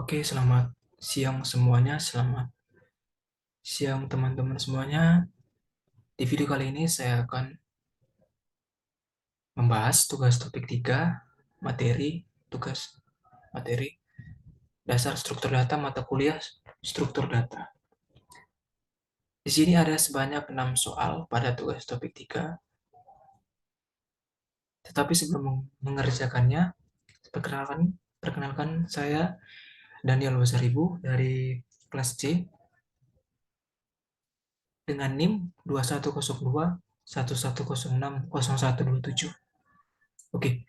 Oke, selamat siang semuanya. Selamat siang teman-teman semuanya. Di video kali ini saya akan membahas tugas topik 3, tugas materi dasar struktur data mata kuliah struktur data. Di sini ada sebanyak 6 soal pada tugas topik 3. Tetapi sebelum mengerjakannya, perkenalkan perkenalkan saya Daniel Basaribu dari kelas C dengan NIM 2102 1106 0127. Oke,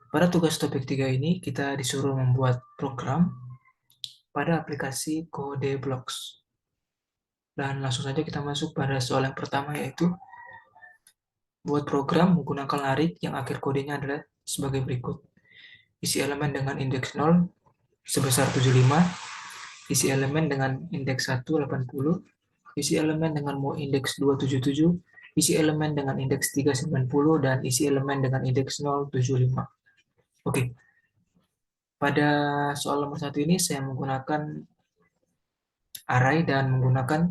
pada tugas topik 3 ini kita disuruh membuat program pada aplikasi Kode Blocks. Dan langsung saja kita masuk pada soal yang pertama, yaitu buat program menggunakan larik yang akhir kodenya adalah sebagai berikut. Isi elemen dengan indeks 0 sebesar 75, isi elemen dengan indeks 1 80, isi elemen dengan mau indeks 277, isi elemen dengan indeks 3 90, dan isi elemen dengan indeks 0 75. Oke, pada soal nomor 1 ini saya menggunakan array dan menggunakan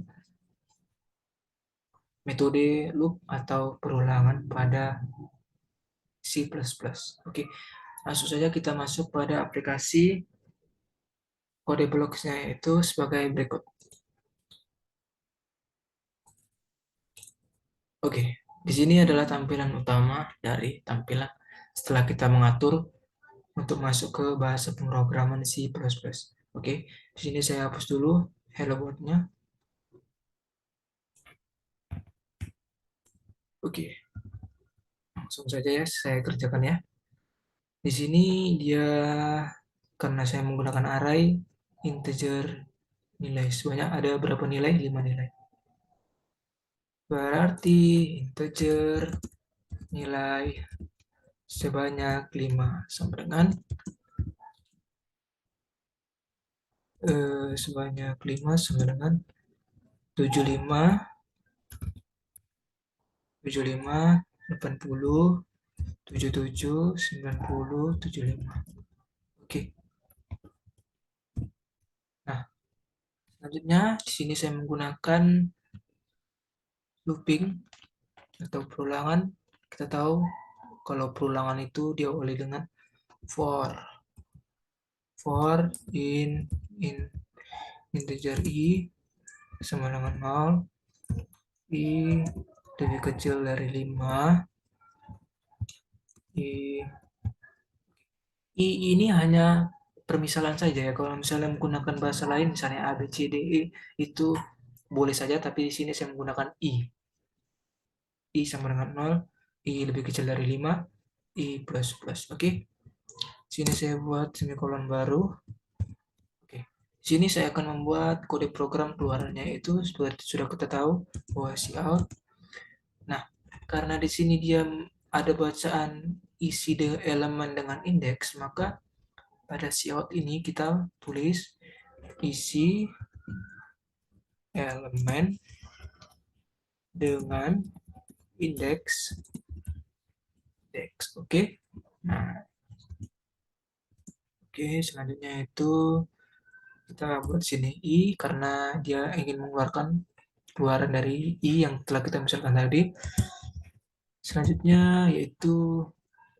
metode loop atau perulangan pada C++. Oke, langsung saja kita masuk pada aplikasi kode blocks-nya, yaitu sebagai berikut. Oke, di sini adalah tampilan utama dari tampilan setelah kita mengatur untuk masuk ke bahasa pemrograman C++. Oke, di sini saya hapus dulu hello world-nya. Oke, langsung saja ya saya kerjakan ya. Di sini dia, karena saya menggunakan array integer nilai sebanyak ada berapa nilai? 5 nilai. Berarti integer nilai sebanyak 5 sama dengan sebanyak 5 sama dengan 75 75 80 77 90 75. Oke. Nah, selanjutnya di sini saya menggunakan looping atau perulangan. Kita tahu kalau perulangan itu diawali dengan for in integer i sama dengan 0, i lebih kecil dari 5, i ini hanya permisalan saja ya. Kalau misalnya menggunakan bahasa lain, misalnya A, B, C, D, E, itu boleh saja, tapi di sini saya menggunakan i. I sama dengan 0, i lebih kecil dari 5, i plus plus. Oke, sini saya buat semikolon baru. Oke, sini saya akan membuat kode program keluarannya, itu seperti sudah kita tahu bahwa cout. Nah, karena di sini dia ada bacaan isi elemen dengan indeks, maka pada cout ini kita tulis isi elemen dengan indeks. Oke. Nah, oke, selanjutnya itu kita buat sini i karena dia ingin mengeluarkan keluaran dari i yang telah kita misalkan tadi. Selanjutnya yaitu,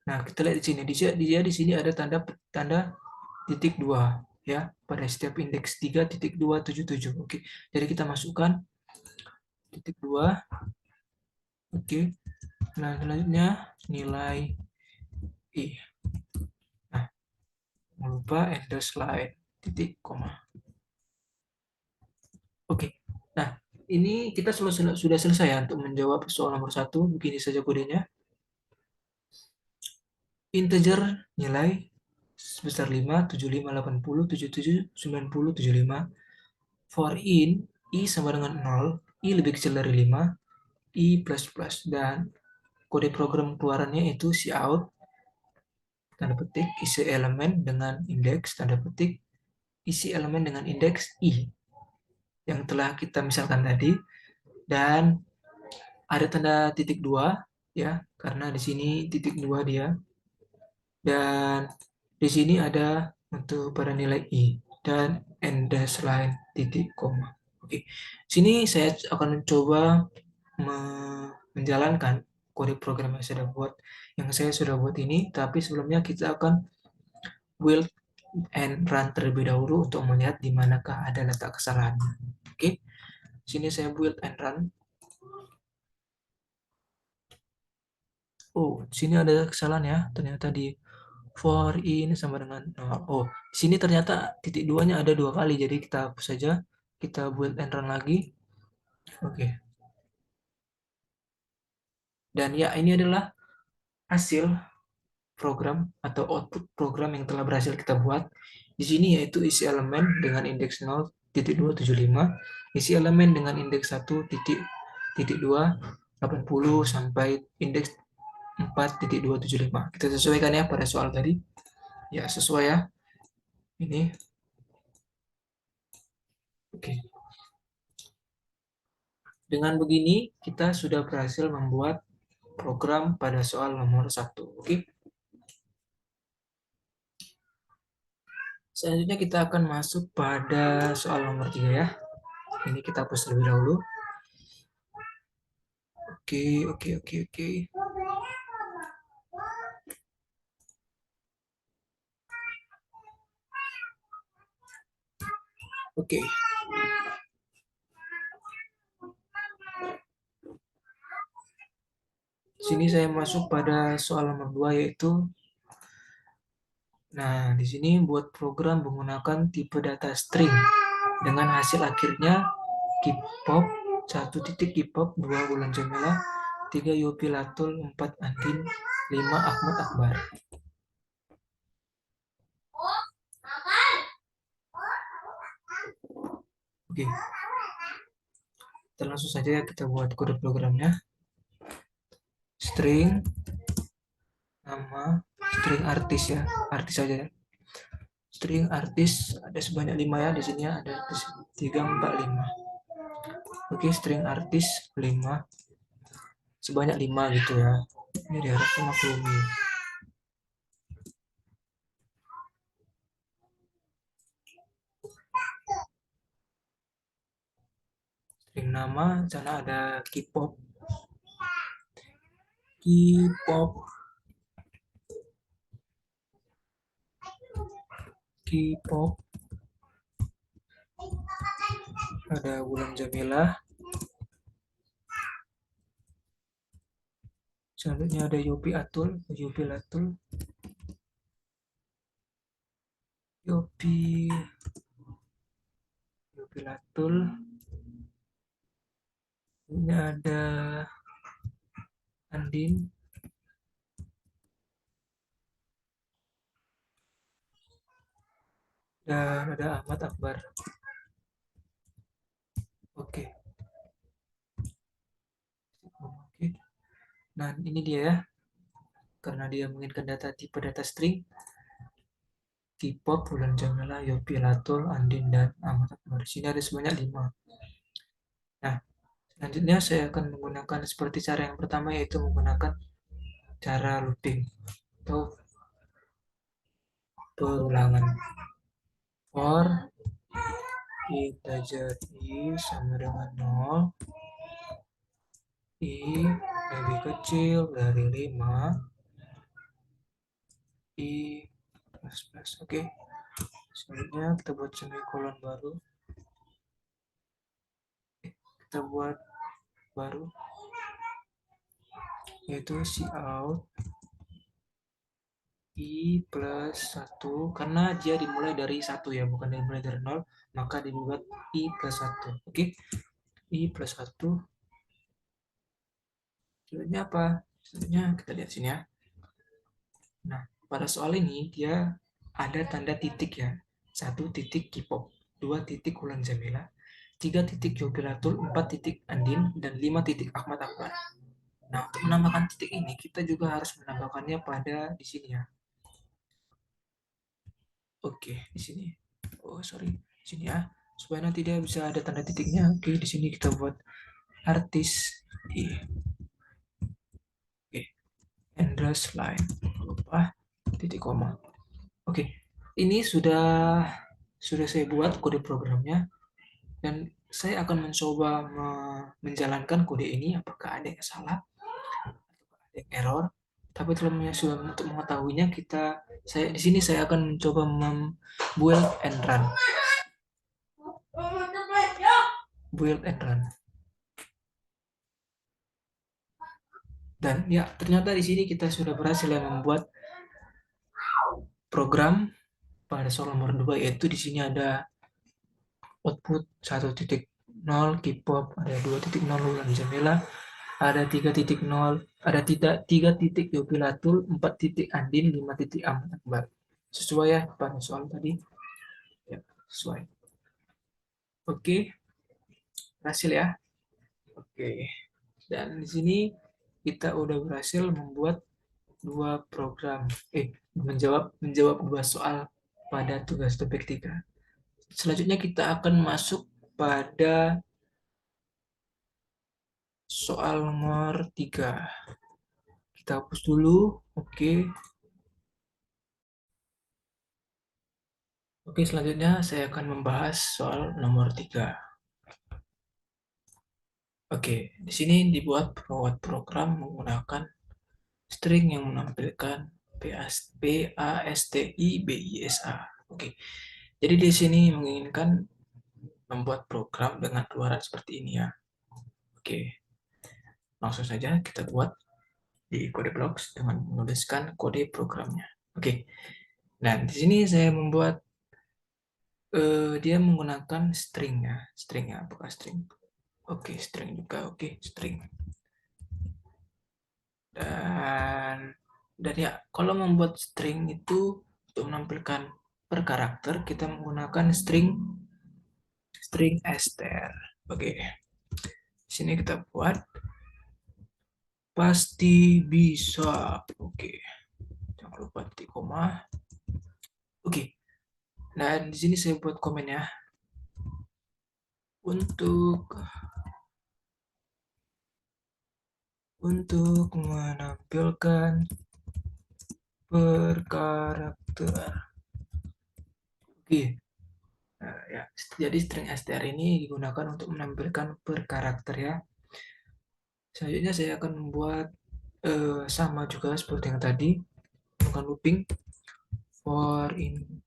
nah kita lihat di sini, dia di sini ada tanda tanda titik 2 ya pada setiap indeks 3.277. Oke, jadi kita masukkan titik 2. Oke, nah selanjutnya nilai i. Nah, jangan lupa underline titik koma. Oke, nah ini kita sudah selesai ya untuk menjawab soal nomor 1. Begini saja kodenya. Integer nilai sebesar 5, 75, 80, 77, 90, 75. For in, i sama dengan 0, i lebih kecil dari 5, i plus plus. Dan kode program keluarannya itu cout, tanda petik, isi elemen dengan indeks, tanda petik, isi elemen dengan indeks i yang telah kita misalkan tadi. Dan ada tanda titik 2 ya, karena di sini titik 2 dia. Dan di sini ada untuk pada nilai i. dan end line titik koma. Oke, sini saya akan mencoba menjalankan kode program yang saya sudah buat ini, tapi sebelumnya kita akan build and run terlebih dahulu untuk melihat di manakah ada letak kesalahan. Oke, sini saya build and run. Oh, sini ada kesalahan ya. Ternyata di for in sama dengan nol. Oh, di sini ternyata titik duanya ada 2 kali. Jadi kita hapus saja. Kita build and run lagi. Oke. Dan ya, ini adalah hasil program atau output program yang telah berhasil kita buat. Di sini yaitu isi elemen dengan indeks 0.275, isi elemen dengan indeks 1.2 sampai indeks 4.275. Kita sesuaikan ya pada soal tadi. Ya, sesuai ya. Ini. Oke. Dengan begini, kita sudah berhasil membuat program pada soal nomor 1. Oke. Selanjutnya kita akan masuk pada soal nomor 3 ya. Ini kita hapus terlebih dahulu. Oke, oke, oke, oke. Oke. Sini saya masuk pada soal nomor 2 yaitu di sini buat program menggunakan tipe data string dengan hasil akhirnya Kpop 1 titik Kpop 2 Bulan Jamila 3 Yopi Latul 4 Andin 5 Ahmad Akbar. Oke. Kita langsung saja kita buat kode programnya. String nama, string artis ya, artis saja ya. String artis ada sebanyak 5 ya, di sini ya, ada 3, 4, 5. Oke, string artis 5 sebanyak 5 gitu ya. Ini diharapkan maklumi. String nama sana ada Kpop. Kpop. Kpop. Ada Bulan Jamila. Selanjutnya ada Yopi Atul, Yopi Latul. Yopi Latul. Ini ada Andin. Dan ada Ahmad Akbar. Oke. Oke. Nah, ini dia ya. Karena dia menginginkan data tipe data string, Kpop, Bulan Jamila, Yopi Latul, Andin, dan Ahmad Akbar. Di sini ada sebanyak 5. Nah, selanjutnya saya akan menggunakan seperti cara yang pertama, yaitu menggunakan cara looping atau pengulangan. For integer i sama dengan 0, i lebih kecil dari 5, i plus plus. Oke. Selanjutnya kita buat semikolon baru. Kita buat baru yaitu cout i plus 1 karena dia dimulai dari 1 ya, bukan dimulai dari 0, maka dibuat i plus 1. Oke. I plus 1. Selanjutnya apa? Selanjutnya kita lihat sini ya. Nah, pada soal ini dia ada tanda titik ya. 1 titik Kpop, 2 titik Ulan Jamila, 3 titik Yopilatul, 4 titik Andin, dan 5 titik Ahmad Akbar. Nah, untuk menambahkan titik ini, kita juga harus menambahkannya pada di sini ya. Oke, di sini. Oh, sorry. Di sini ya. Supaya nanti dia bisa ada tanda titiknya. Oke, di sini kita buat artis di. Oke, endless line. Lupa titik koma. Oke, ini sudah sudah saya buat kode programnya, dan saya akan mencoba menjalankan kode ini apakah ada yang salah, ada yang error. Tapi terlebih sudah untuk mengetahuinya di sini saya akan mencoba build and run, build and run. Dan ya ternyata di sini kita sudah berhasil membuat program pada soal nomor 2, yaitu di sini ada output 1.0 K-pop, ada 2.0 Wulan Jamila, ada 3.0, ada 3 titik Yopi Latul, 4 titik Andin, 5 titik Ahmad Akbar. Sesuai ya pada soal tadi. Ya, sesuai. Oke, berhasil ya. Oke. Dan di sini kita udah berhasil membuat dua program, menjawab dua soal pada tugas topik 3. Selanjutnya kita akan masuk pada soal nomor 3. Kita hapus dulu. Oke. Oke, selanjutnya saya akan membahas soal nomor 3. Oke, di sini dibuat program menggunakan string yang menampilkan PASTIBISA. Oke. Jadi di sini menginginkan membuat program dengan keluaran seperti ini ya. Oke. Langsung saja kita buat di kode blocks dengan menuliskan kode programnya. Oke. Nah, di sini saya membuat dia menggunakan string ya. String ya, apakah string? Oke, string juga. Oke, string. Dan ya, kalau membuat string itu untuk menampilkan per karakter kita menggunakan string str. Oke. Di sini kita buat pasti bisa. Oke. Jangan lupa titik koma. Oke. Dan di sini saya buat komen ya. Untuk menampilkan per karakter. Oke. Nah, ya, jadi string str ini digunakan untuk menampilkan per karakter ya. Selanjutnya saya akan membuat sama juga seperti yang tadi, bukan looping for in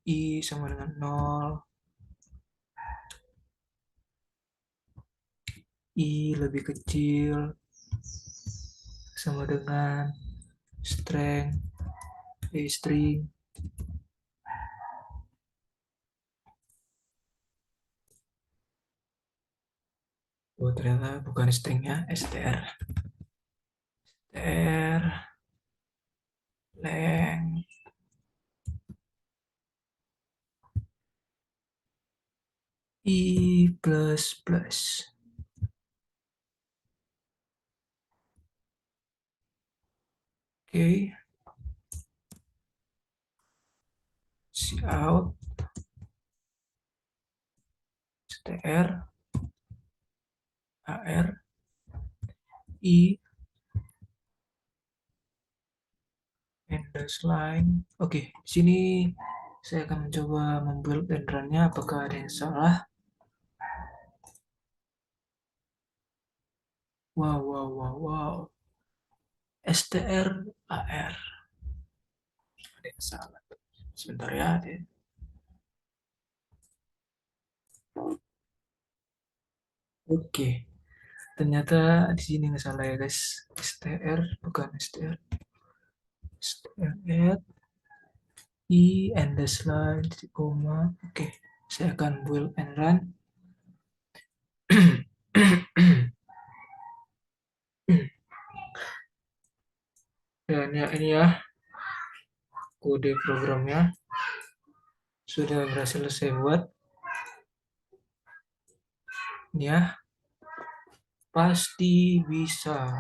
i sama dengan 0, i lebih kecil sama dengan string. Oh, ternyata bukan stringnya, str length i plus plus. Oke. Cout str ar i line. Oke, di sini saya akan mencoba membuild and run-nya. Apakah ada yang salah? Wow. str ar. Ada yang salah. Sebentar ya. Oke, ternyata di sini nggak salah ya guys. Str bukan str. Str i line titik koma. Oke, saya akan build and run. Dan ya ini ya kode programnya sudah berhasil saya buat. Ini ya, pasti bisa.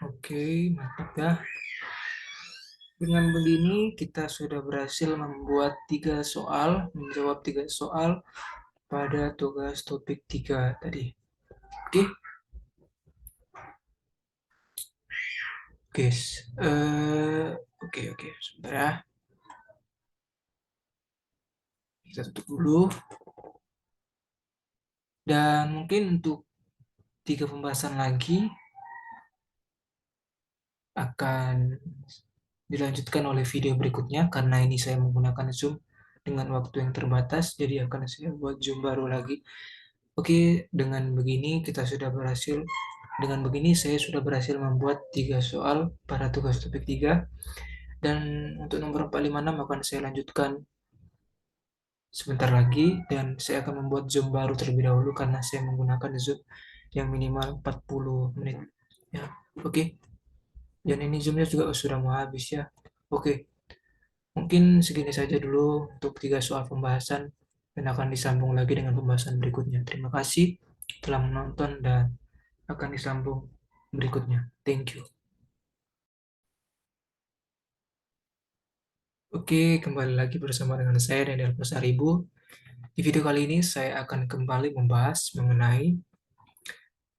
Oke, mantap ya. Dengan begini kita sudah berhasil membuat 3 soal, menjawab 3 soal pada tugas topik 3 tadi. Oke. Oke, oke, sebentar ya. Kita tutup dulu. Dan mungkin untuk 3 pembahasan lagi akan dilanjutkan oleh video berikutnya karena ini saya menggunakan Zoom dengan waktu yang terbatas, jadi akan saya buat Zoom baru lagi. Oke, dengan begini saya sudah berhasil membuat 3 soal pada tugas topik 3, dan untuk nomor 456 akan saya lanjutkan sebentar lagi, dan saya akan membuat Zoom baru terlebih dahulu karena saya menggunakan Zoom yang minimal 40 menit. Ya, oke. Dan ini Zoom-nya juga sudah mau habis ya. Oke, mungkin segini saja dulu untuk 3 soal pembahasan dan akan disambung lagi dengan pembahasan berikutnya. Terima kasih telah menonton dan akan disambung berikutnya. Thank you. Oke, kembali lagi bersama dengan saya Daniel Pasaribu. Di video kali ini saya akan kembali membahas mengenai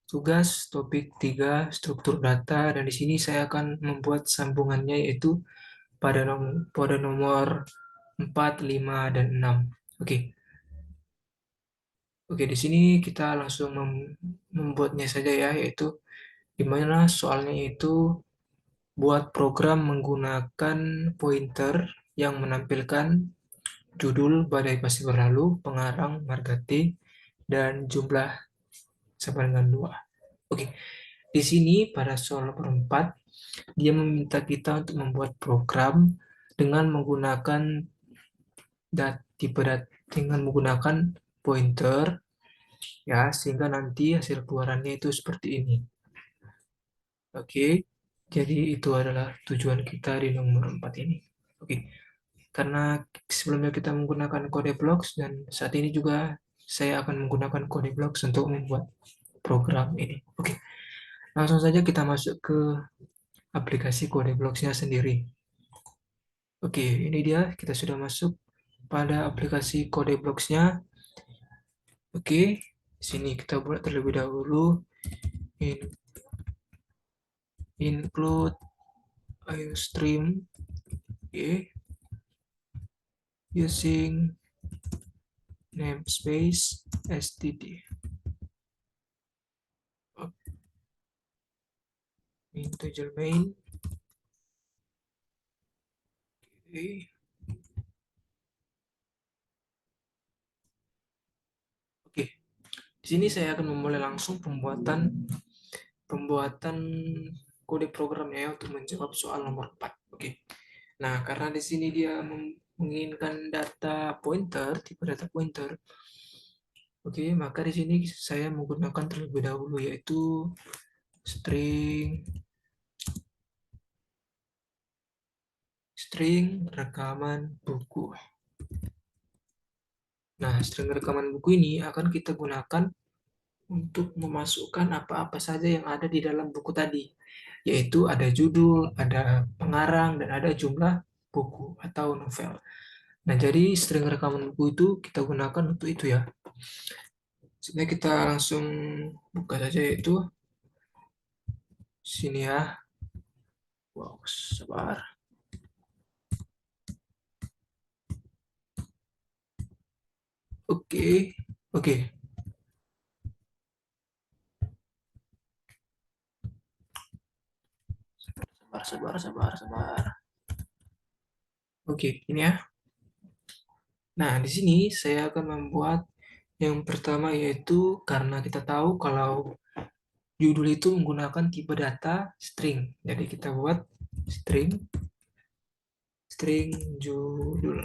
tugas topik 3 struktur data, dan di sini saya akan membuat sambungannya yaitu pada nomor 4, 5, dan 6. Oke. Oke, di sini kita langsung membuatnya saja ya, yaitu di mana soalnya itu buat program menggunakan pointer yang menampilkan judul badai pasti berlalu, pengarang, marga T, dan jumlah sama dengan 2. Oke, di sini pada soal nomor 4, dia meminta kita untuk membuat program dengan menggunakan tipe dengan menggunakan pointer ya, sehingga nanti hasil keluarannya itu seperti ini. Oke, jadi itu adalah tujuan kita di nomor 4 ini. Oke, karena sebelumnya kita menggunakan kode blocks dan saat ini juga saya akan menggunakan kode blocks untuk membuat program ini. Oke, langsung saja kita masuk ke aplikasi kode blocks-nya sendiri. Oke, ini dia, kita sudah masuk pada aplikasi kode blocks-nya. Oke, sini kita buat terlebih dahulu include iostream, oke, using namespace std. Integer main. Oke. Oke. Di sini saya akan memulai langsung pembuatan kode programnya ya untuk menjawab soal nomor 4. Oke. Nah, karena di sini dia menginginkan tipe data pointer. Oke, maka di sini saya menggunakan terlebih dahulu yaitu string rekaman buku. Nah, string rekaman buku ini akan kita gunakan untuk memasukkan apa-apa saja yang ada di dalam buku tadi, yaitu ada judul, ada pengarang, dan ada jumlah buku atau novel. Nah, jadi string rekaman buku itu kita gunakan untuk itu ya. Sebenarnya kita langsung buka saja yaitu sini ya. Wow, sabar. Oke, oke. Sabar. Oke, ini ya. Nah, di sini saya akan membuat yang pertama yaitu karena kita tahu kalau judul itu menggunakan tipe data string. Jadi kita buat string judul.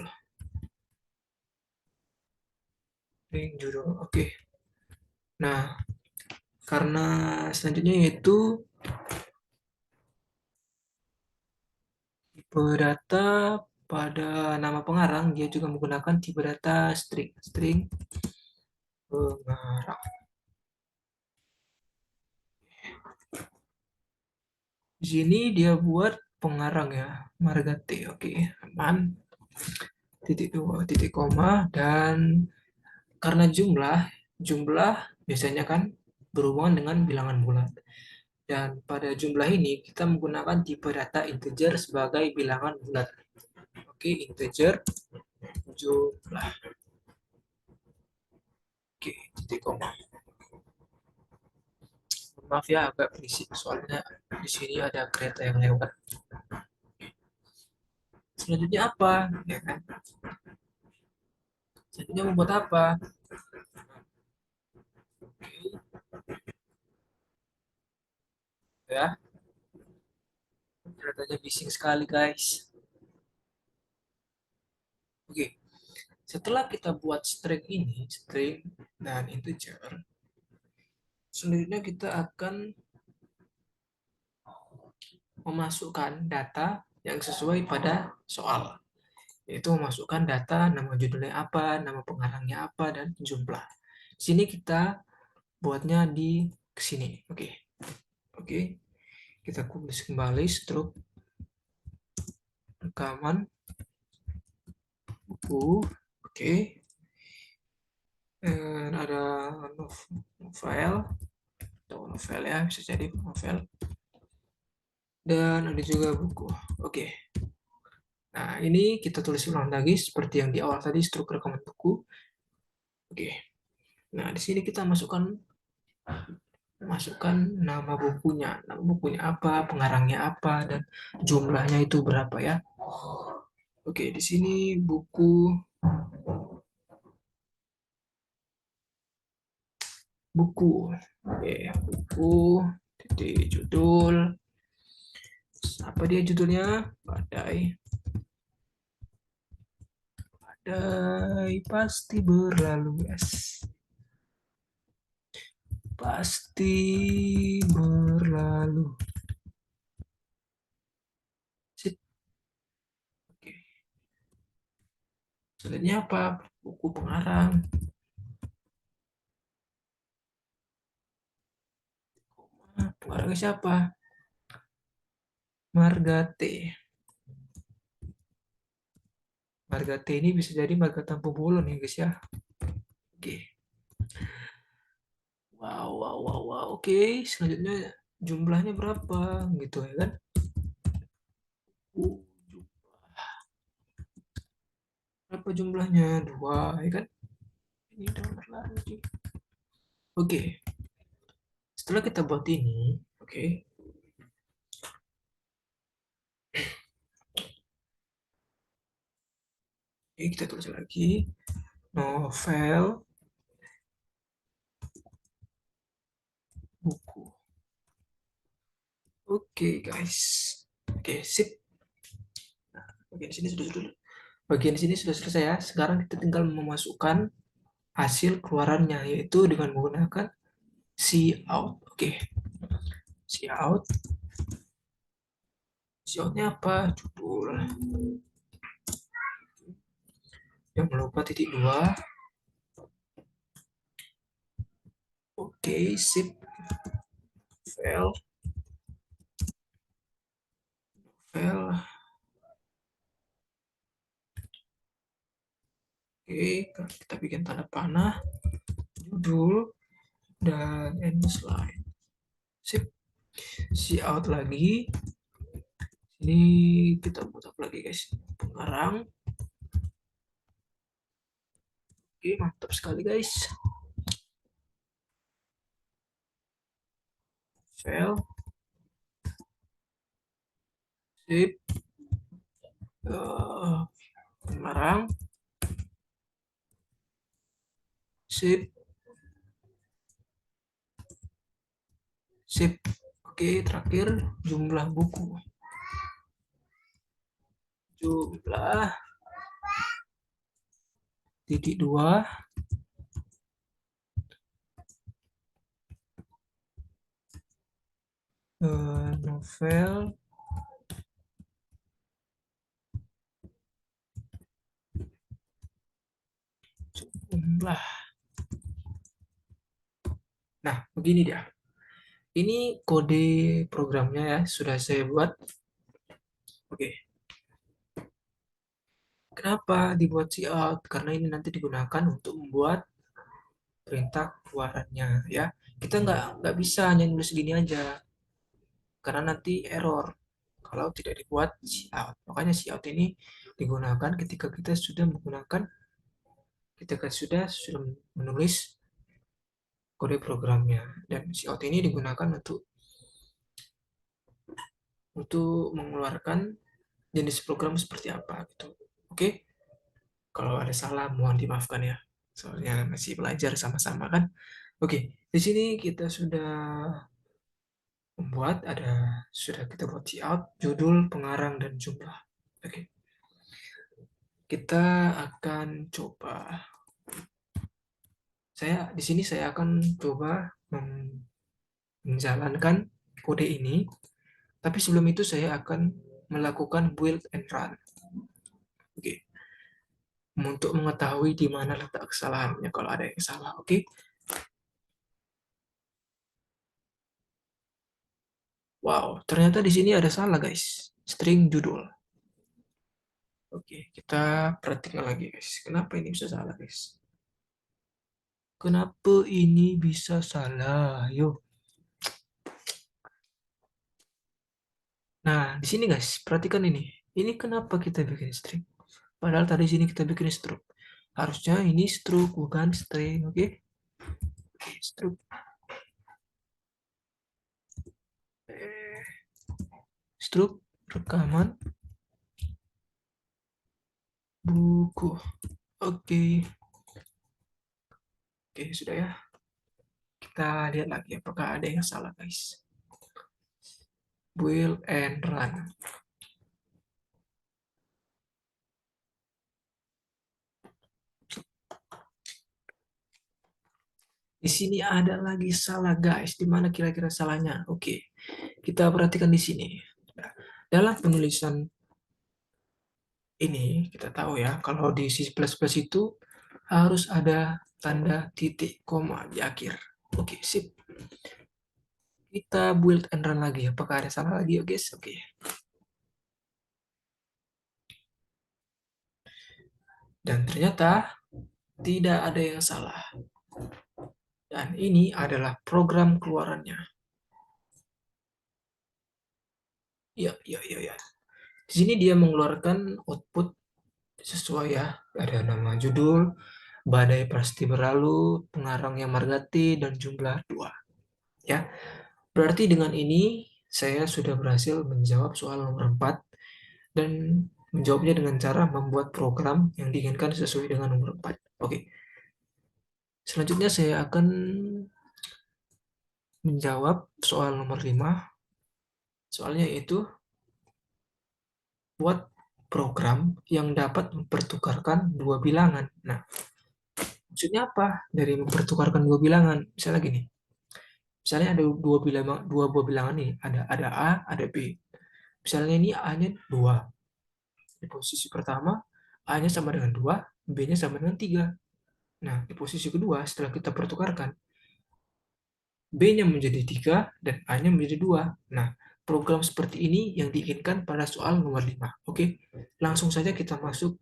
String judul. Oke. Nah, karena selanjutnya yaitu tipe data pada nama pengarang, dia juga menggunakan tipe data string pengarang. Di sini dia buat pengarang ya, marga T. Oke, aman. Titik dua, titik koma, dan karena jumlah biasanya kan berhubungan dengan bilangan bulat. Dan pada jumlah ini kita menggunakan tipe data integer sebagai bilangan bulat. Oke, integer jumlah. Oke, titik koma. Maaf ya agak berisik soalnya di sini ada kereta yang lewat. Selanjutnya apa? Ya kan? Selanjutnya membuat apa? Oke, ya. Keretanya bising sekali, guys. Oke, setelah kita buat string ini, string dan integer, selanjutnya kita akan memasukkan data yang sesuai pada soal, yaitu memasukkan data nama judulnya apa, nama pengarangnya apa, dan jumlah. Di sini kita buatnya di sini. Oke. Oke. Kita tulis kembali struk rekaman buku. Oke. Dan ada novel atau novel ya, bisa jadi novel. Dan ada juga buku. Oke. Nah, ini kita tulis ulang lagi seperti yang di awal tadi, struk rekaman buku. Oke. Nah, di sini kita masukkan nama bukunya apa, pengarangnya apa, dan jumlahnya itu berapa ya. Oke, di sini buku. Oke, buku, titik judul. Apa dia judulnya? Badai. Badai pasti berlalu, guys. Pasti berlalu. Sip. Oke. Selanjutnya apa? Buku pengarang. Pengarangnya siapa? Margate. Margate ini bisa jadi marga Tampu Bolon ya guys ya. Oke. Wow, wow, wow, wow. Oke, selanjutnya jumlahnya berapa gitu ya kan? Uh, berapa jumlahnya? Dua, ya kan? Ini udah berlalu. Oke, setelah kita buat ini, oke, kita tulis lagi novel buku. Oke, guys. Oke, sip. Bagian sini sudah selesai ya. Sekarang kita tinggal memasukkan hasil keluarannya yaitu dengan menggunakan cout. Oke, cout. Coutnya apa? Judul. Yang lupa titik dua. Oke, sip. File. File. Oke, kita bikin tanda panah, judul, dan end slide. Sip. Cout lagi. Ini kita buat apa lagi guys? Pengarang. Oke, mantap sekali guys. File. Sip. Pengarang. Sip. Sip. Oke, terakhir jumlah buku. Jumlah titik dua. Novel jumlah. Nah, begini dia. Ini kode programnya ya, sudah saya buat. Oke. Kenapa dibuat cout? Karena ini nanti digunakan untuk membuat perintah keluarannya ya. Kita nggak bisa hanya nulis gini aja. karena nanti error kalau tidak dibuat cout. Makanya cout ini digunakan ketika kita sudah menulis kode programnya, dan cout ini digunakan untuk mengeluarkan jenis program seperti apa gitu. Oke, kalau ada salah mohon dimaafkan ya. Soalnya masih belajar sama-sama kan. Oke, di sini kita sudah kita buat layout, judul, pengarang dan jumlah. Oke. Kita akan coba di sini saya akan coba menjalankan kode ini, tapi sebelum itu saya akan melakukan build and run. Oke. Untuk mengetahui di mana letak kesalahannya kalau ada yang salah. Oke. Wow, ternyata di sini ada salah, guys. String judul. Oke, kita perhatikan lagi, guys. Kenapa ini bisa salah, guys? Kenapa ini bisa salah? Yuk. Nah, di sini, guys, perhatikan ini. Ini kenapa kita bikin string? Padahal tadi sini kita bikin struct. Harusnya ini struct, bukan string, oke? Struct. Struct rekaman buku. Oke. Oke, sudah ya. Kita lihat lagi apakah ada yang salah, guys. Build and run. Di sini ada lagi salah, guys. Di mana kira-kira salahnya? Oke, kita perhatikan di sini. Dalam penulisan ini, kita tahu ya, kalau di C++ itu harus ada tanda titik koma di akhir. Oke, sip. Kita build and run lagi. Apakah ada salah lagi, guys? Oke. Dan ternyata tidak ada yang salah. Dan ini adalah program keluarannya. Ya, ya, ya, ya. Di sini dia mengeluarkan output sesuai ya. Ada nama judul, badai pasti berlalu, pengarangnya Margati, dan jumlah 2. Ya, berarti dengan ini saya sudah berhasil menjawab soal nomor 4 dan menjawabnya dengan cara membuat program yang diinginkan sesuai dengan nomor 4. Oke, selanjutnya saya akan menjawab soal nomor 5. Soalnya itu buat program yang dapat mempertukarkan dua bilangan. Nah, maksudnya apa dari mempertukarkan dua bilangan? Misalnya gini, misalnya ada dua buah bilangan nih, ada A, ada B. Misalnya ini A-nya 2. Di posisi pertama, A-nya sama dengan 2, B-nya sama dengan 3. Nah, di posisi kedua, setelah kita pertukarkan, B-nya menjadi 3 dan A-nya menjadi 2. Nah, program seperti ini yang diinginkan pada soal nomor 5. Oke, langsung saja kita masuk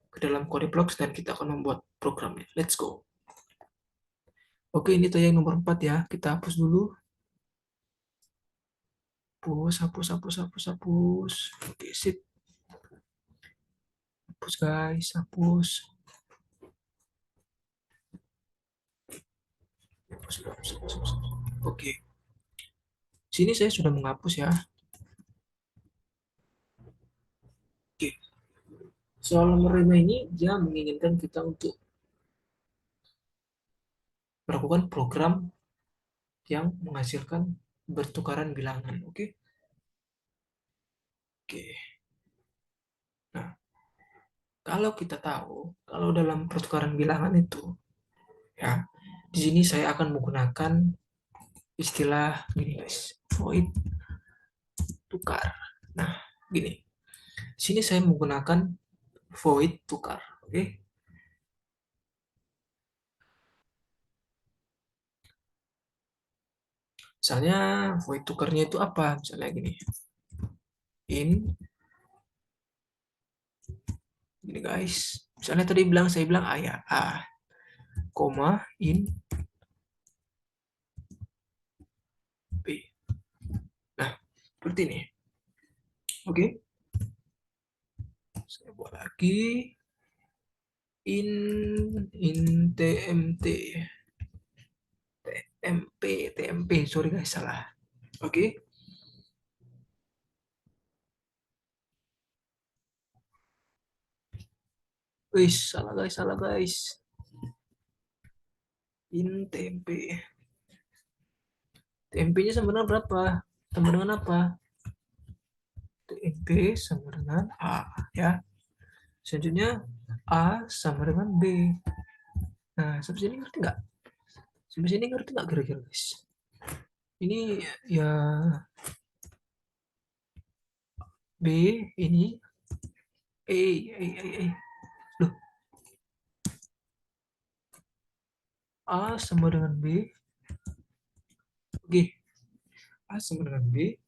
ke dalam kode blocks dan kita akan membuat programnya. Let's go. Oke, ini tadi yang nomor 4 ya. Kita hapus dulu. Hapus. Oke, sip. Hapus guys, hapus. Oke. Sini saya sudah menghapus ya. Oke. Soal nomor 5 ini dia menginginkan kita untuk melakukan program yang menghasilkan bertukaran bilangan. Oke. Oke. Nah, kalau kita tahu, kalau dalam pertukaran bilangan itu, ya, di sini saya akan menggunakan istilah gini guys, void tukar. Nah, gini. Di sini saya menggunakan void tukar. Oke. Misalnya void tukarnya itu apa? Misalnya gini. In gini guys. Misalnya tadi saya bilang A ya. A, koma, in B. Nah, Seperti ini. Oke, saya buat lagi in tmt tmp, sorry guys, salah. Oke. Wih, salah guys. In tmp. TMP-nya sama dengan berapa? Sama dengan apa? TMP sama dengan A, ya. Selanjutnya A sama dengan B. Nah, sampai sini ngerti nggak? Sampai sini ngerti nggak kira-kira guys? Ini ya B, ini eh. Loh, A sama dengan B. Oke, A sama dengan B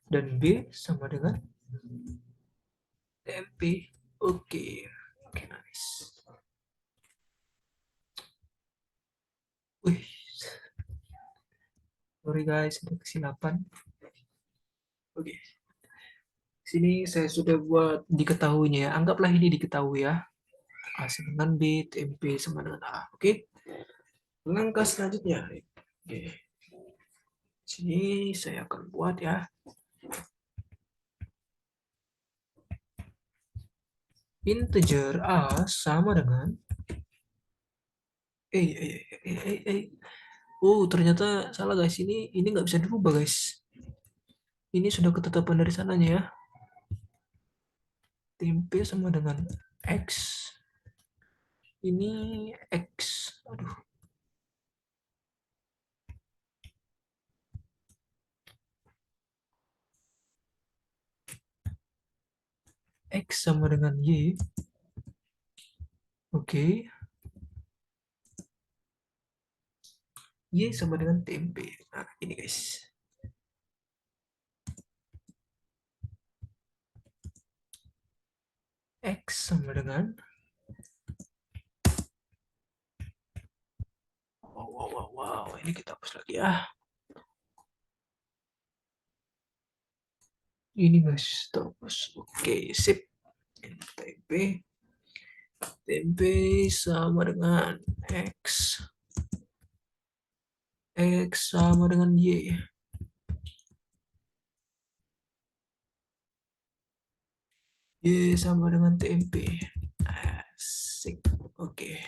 dan B sama dengan TMP. Oke, oke, nice. Wih, sorry guys, ada kesilapan. Oke, sini saya sudah buat diketahuinya ya. Anggaplah ini diketahui ya. A sama dengan B, TMP sama dengan A. Oke, langkah selanjutnya. Oke, sini saya akan buat ya. Integer A sama dengan eh eh oh ternyata salah guys, ini nggak bisa dirubah guys, ini sudah ketetapan dari sananya ya. Tempe sama dengan X, ini X, aduh, X sama dengan Y. Oke, Y sama dengan tempe. Nah ini guys, X sama dengan wow, ini kita hapus lagi ya. Ini guys, terus oke, sip. Tempe, tempe sama dengan X, X sama dengan Y, Y sama dengan TMP. Asik. Oke.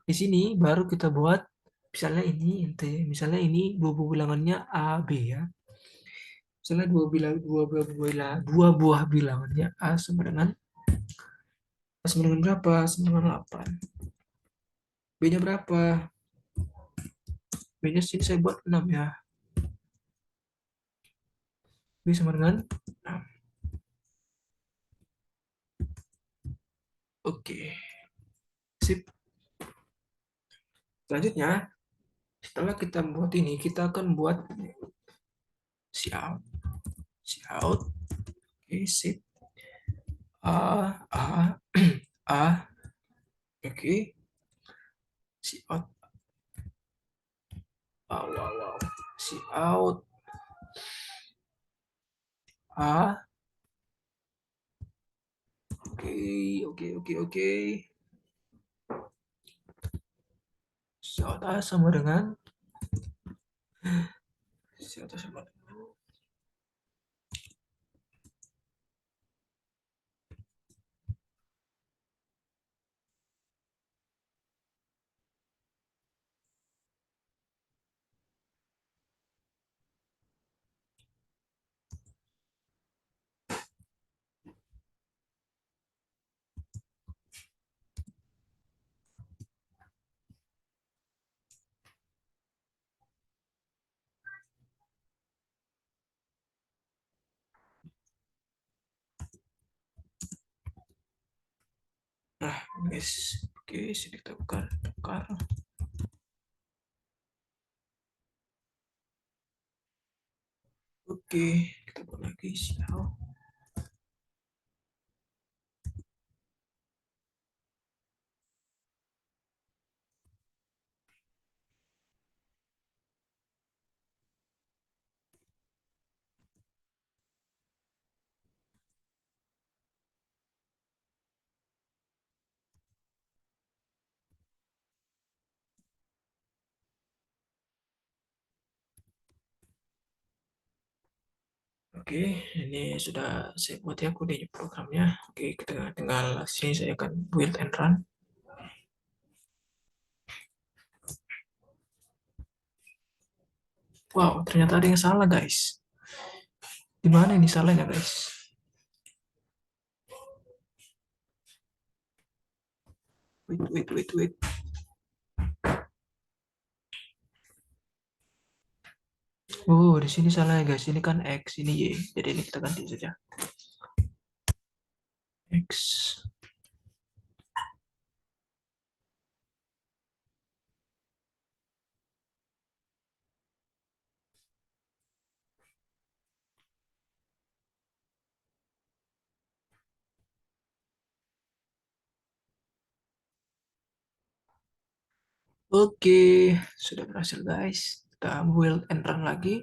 Di sini baru kita buat misalnya ini misalnya ini dua bilangannya A B ya. Misalnya dua buah bilangannya A sama dengan berapa? Sama dengan 8. B-nya berapa? B-nya sini saya buat 6 ya. B sama dengan 6. Oke. Sip. Selanjutnya, setelah kita buat ini, kita akan buat cout. Cout. Oke, sip. A, A. Oke. Cout. Wow. Cout. A. Oke. Cout A sama dengan cout A sama dengan. Nah, guys. Oke, sini kita tukar. Oke, kita buat lagi cout. Oke, ini sudah saya buat ya kode programnya. Oke, kita tinggal sini saya akan build and run. Wow, ternyata ada yang salah guys. Di mana ini salahnya guys? Wait. Oh, di sini salah ya guys. Ini kan X, ini Y. Jadi ini kita ganti saja. X. Oke, sudah berhasil guys. Kita build and run lagi.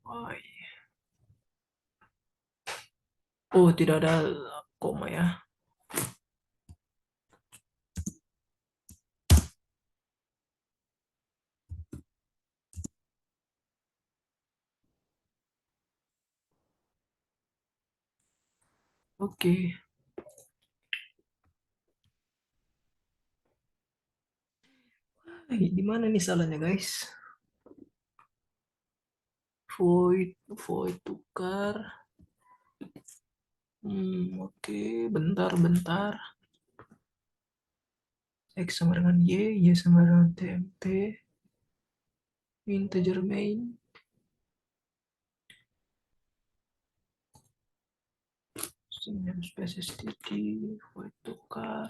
Oh, oh, tidak ada koma ya. Oke. Di mana nih salahnya guys? Void tukar. Oke, bentar. X sama dengan Y sama dengan TMP, integer main. Sinyal spesies titik, void tukar.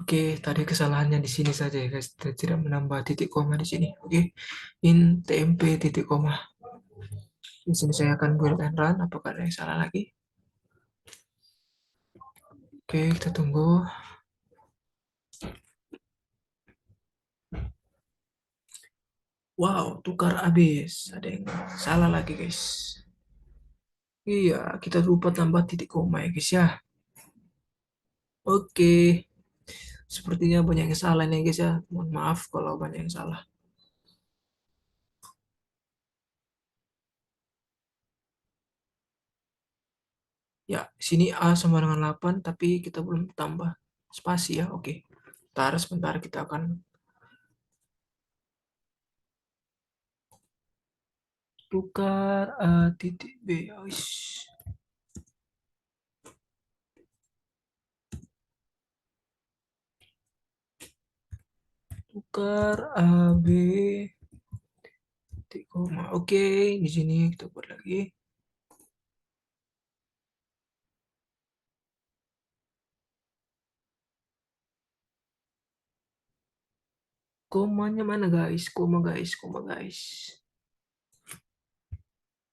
Oke, tadi kesalahannya di sini saja ya guys. Kita tidak menambah titik koma di sini. Oke, in tmp titik koma. Di sini saya akan build and run. Apakah ada yang salah lagi? Oke, kita tunggu. Wow, tukar habis. Ada yang salah lagi guys. Iya, kita lupa tambah titik koma ya guys ya. Oke, sepertinya banyak yang salah nih guys ya. Mohon maaf kalau banyak yang salah. Ya, sini A sama dengan 8, tapi kita belum tambah spasi ya. Oke. Sebentar kita akan tukar A titik B. Uish. Tukar A B titik koma. Oke, di sini kita buat lagi. Komanya mana guys? Koma guys.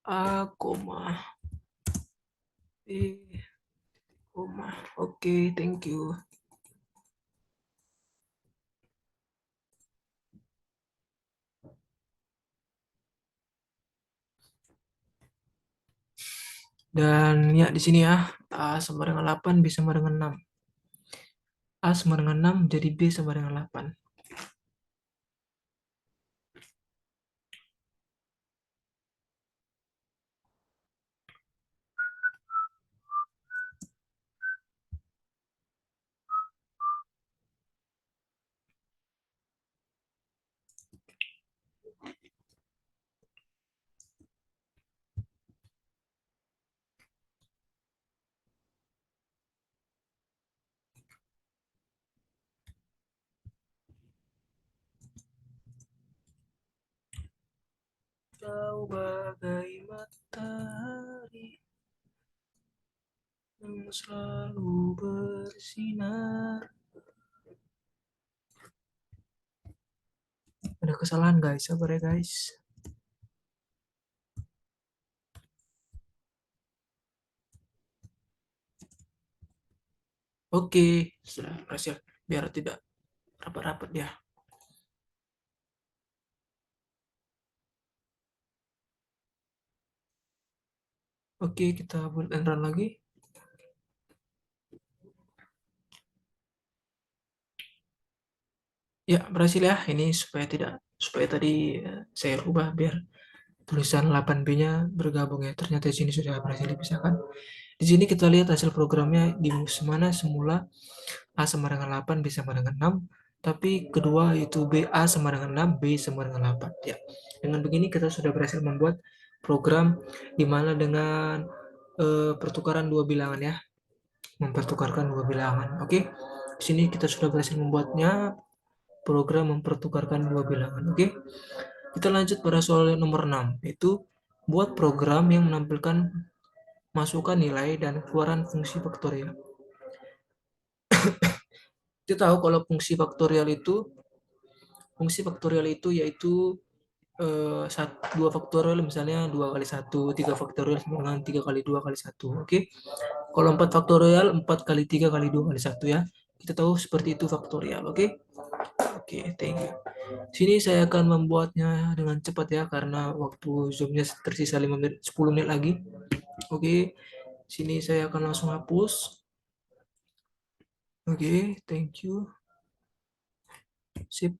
A koma B koma. Oke, thank you. Dan ya di sini ya, A sama dengan 8, B sama dengan 6. A sama dengan 6, jadi B sama dengan 8. Kau bagai matahari yang selalu bersinar. Ada kesalahan guys, sabar ya guys. Oke, sudah berhasil. Biar tidak rapat-rapat ya. Oke, kita buat and run lagi. Ya, berhasil ya. Ini supaya tadi saya rubah biar tulisan 8B-nya bergabung ya. Ternyata di sini sudah berhasil dipisahkan. Di sini kita lihat hasil programnya di mana semula A sama dengan 8, B sama dengan 6, tapi kedua yaitu B A sama dengan 6, B sama dengan 8. Ya. Dengan begini kita sudah berhasil membuat program di mana dengan pertukaran dua bilangan ya, mempertukarkan dua bilangan. Oke. Di sini kita sudah berhasil membuatnya program mempertukarkan dua bilangan. Oke. Kita lanjut pada soal nomor 6, yaitu buat program yang menampilkan masukan nilai dan keluaran fungsi faktorial. Kita tahu kalau fungsi faktorial itu yaitu dua faktorial misalnya 2 kali 1, 3 faktorial sama dengan 3 kali 2 kali 1. Oke. Kalau 4 faktorial 4 kali 3 kali 2 kali 1 ya. Kita tahu seperti itu faktorial. Oke. Oke, thank you. Sini saya akan membuatnya dengan cepat ya karena waktu zoomnya tersisa 5 menit, 10 menit lagi. Oke. Sini saya akan langsung hapus. Oke, thank you. Sip.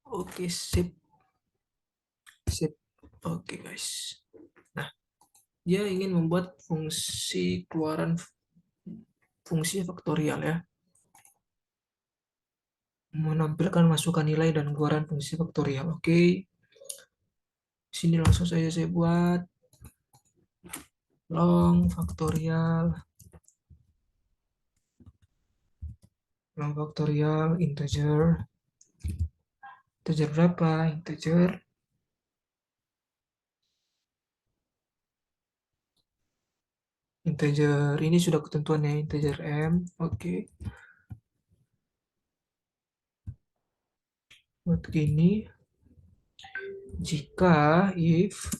Oke, sip. Sip. Oke, guys. Nah, dia ingin membuat fungsi faktorial ya, menampilkan masukan nilai dan keluaran fungsi faktorial. Oke, sini langsung saja saya buat long faktorial integer berapa, integer ini sudah ketentuannya integer m. Oke, buat gini, jika if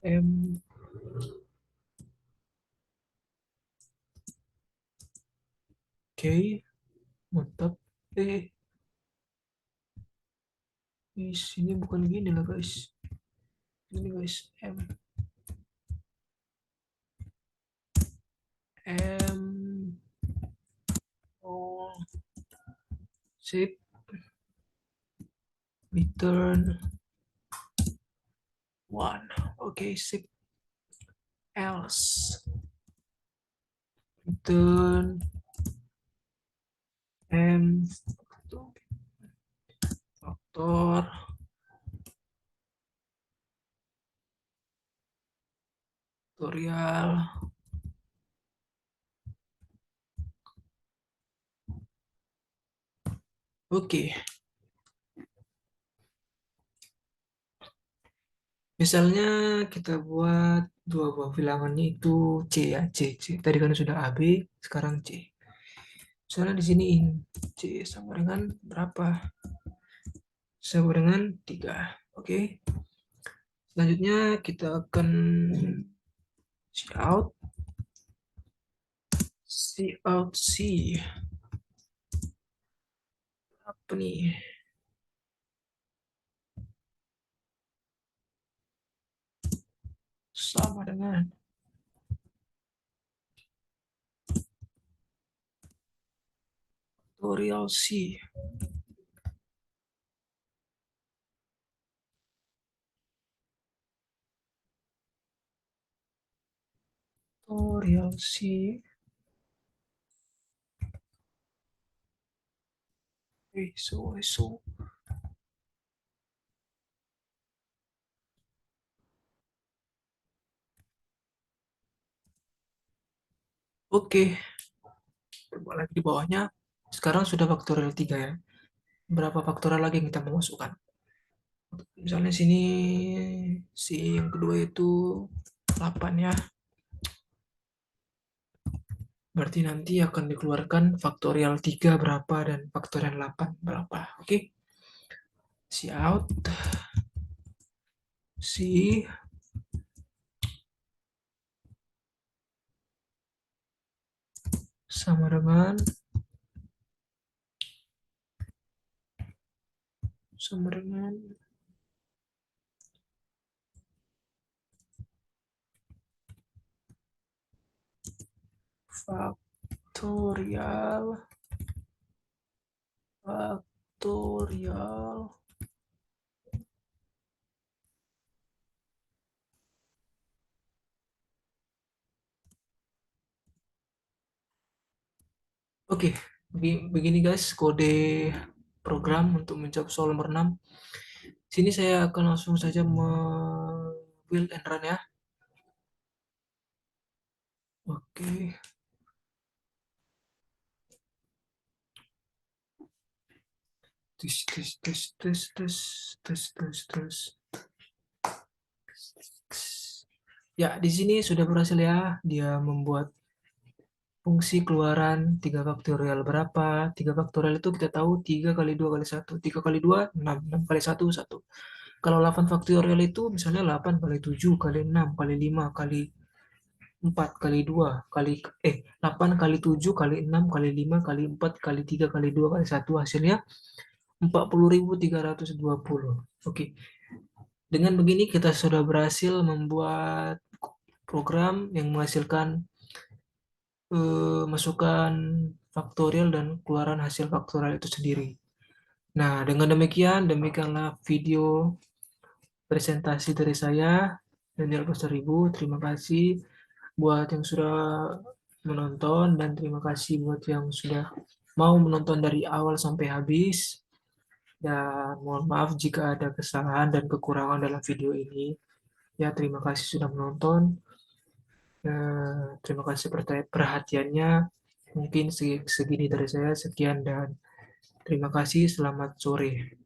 m, oke, mantap. Ini bukan gini lah guys, ini guys, m oh, sip, return 1. Oke, sip, else return m faktor faktorial. Oke, misalnya kita buat dua buah bilangannya itu C ya, C. Tadi kan sudah AB, sekarang C. Misalnya di sini C sama dengan berapa? Sama dengan 3. Oke. Selanjutnya kita akan cout C apa nih? Sama dengan faktorial C. Faktorial C. So. Oke, coba lagi di bawahnya. Sekarang sudah faktorial 3 ya. Berapa faktorial lagi yang kita mau masukkan? Misalnya sini si yang kedua itu 8 ya. Berarti nanti akan dikeluarkan faktorial 3 berapa dan faktorial 8 berapa. Oke, si out, si sama dengan sama dengan faktorial faktorial. Oke, begini guys kode program untuk menjawab soal nomor 6. Sini saya akan langsung saja build and run ya. Oke. Tes tes tes tes tes tes tes tes. Ya, di sini sudah berhasil ya. Dia membuat fungsi keluaran 3 faktorial berapa. 3 faktorial itu kita tahu 3 kali 2 kali 1. 3 kali 2, 6. 6 kali 1, 1. Kalau 8 faktorial itu misalnya 8 kali 7 kali 6 kali 5 kali 4 kali 2 kali 8 kali 7 kali 6 kali 5 kali 4 kali 3 kali 2 kali 1 hasilnya 40.320. Oke. Dengan begini kita sudah berhasil membuat program yang menghasilkan masukan faktorial dan keluaran hasil faktorial itu sendiri. Nah, dengan demikianlah video presentasi dari saya, Daniel Pastoribu. Terima kasih buat yang sudah menonton dan terima kasih buat yang sudah mau menonton dari awal sampai habis. Dan mohon maaf jika ada kesalahan dan kekurangan dalam video ini. Ya, terima kasih sudah menonton. Terima kasih perhatiannya. Mungkin segini dari saya. Sekian dan terima kasih. Selamat sore.